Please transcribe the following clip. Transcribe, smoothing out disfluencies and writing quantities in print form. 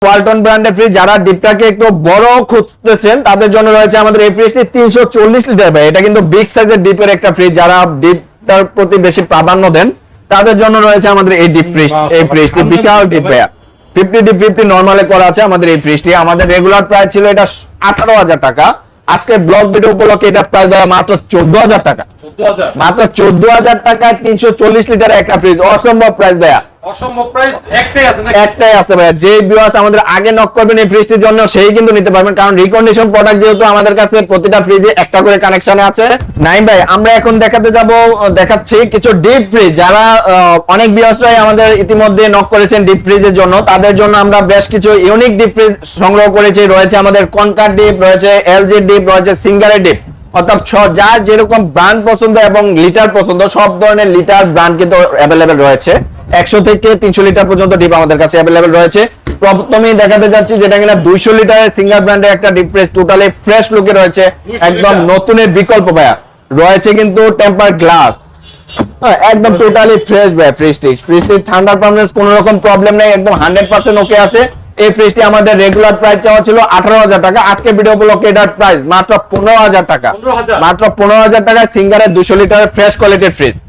ওয়ালটন ব্র্যান্ডের ফ্রিজ, যারা ডিপটাকে একটু বড় খুঁজতেছেন তাদের জন্য রয়েছে আমাদের এই ফ্রিজটি 340 লিটার ভাই। এটা কিন্তু বিগ সাইজের ডিপের একটা ফ্রিজ, যারা ডিপটার প্রতি বেশি প্রাধান্য দেন তাদের জন্য রয়েছে আমাদের এই ডিপ ফ্রিজ। এই ফ্রিজটি বিশাল ডিপ ভাইয়া, 50 ডিপ 50 নরমালে করা আছে আমাদের এই ফ্রিজটি। আমাদের রেগুলার প্রাইস ছিল এটা 18,000 টাকা। আজকে ব্লগ ভিডিও উপলক্ষে এটা প্রাইস দেওয়া মাত্র 14,000 টাকা। মাত্র 14,000 টাকায় 340 লিটার একটা ফ্রিজ, অসম্ভব প্রাইস ভাইয়া। অসম্ভব প্রাইস একটাই আছে ভাইয়া। যে ভিউয়ার্স আমাদের আগে নক করবেন এই ফ্রিজটির জন্য সেই কিন্তু নিতে পারবেন, কারণ রিকন্ডিশন প্রোডাক্ট যেহেতু আমাদের কাছে প্রতিটা ফ্রিজে একটা করে কানেকশনে আছে। নাইম ভাই, আমরা এখন দেখাচ্ছি কিছু ডিপ ফ্রিজ, যারা অনেক ভিউয়ার্সরাই আমাদের ইতিমধ্যে নক করেছেন ডিপ ফ্রিজের জন্য, তাদের জন্য আমরা বেশ কিছু ইউনিক ডিপ ফ্রিজ সংগ্রহ করেছি। রয়েছে আমাদের কনকার ডিপ, রয়েছে এলজি ডিপ, রয়েছে সিঙ্গারের ডিপ, অর্থাৎ যার যেরকম ব্র্যান্ড পছন্দ এবং লিটার পছন্দ সব ধরনের লিটার ব্র্যান্ড কিন্তু অ্যাভেলেবেল রয়েছে। 100 থেকে 300 লিটার পর্যন্ত ডিপ আমাদের কাছে অ্যাভেলেবেল রয়েছে। প্রথমেই দেখাতে যাচ্ছি যেটা কিনা 200 লিটারের সিঙ্গার ব্র্যান্ডের একটা ডিপ ফ্রিজ, টোটালি ফ্রেশ লুকে রয়েছে, একদম নতুনের বিকল্প ভাইয়া। রয়েছে কিন্তু টেম্পার গ্লাস, একদম টোটালি ফ্রেশ ভাইয়া। ফ্রিজটি ঠান্ডার পারফরম্যান্স কোনো রকম প্রবলেম নেই, একদম 100% ওকে আছে। এই ফ্রিজটি আমাদের রেগুলার প্রাইস চাওয়া ছিল 18,000 টাকা। আজকে ভিডিও উপলক্ষে এটার প্রাইস মাত্র 15,000 টাকা। মাত্র 15,000 টাকায় সিঙ্গারের 200 লিটারের ফ্রেশ কোয়ালিটির ফ্রিজ।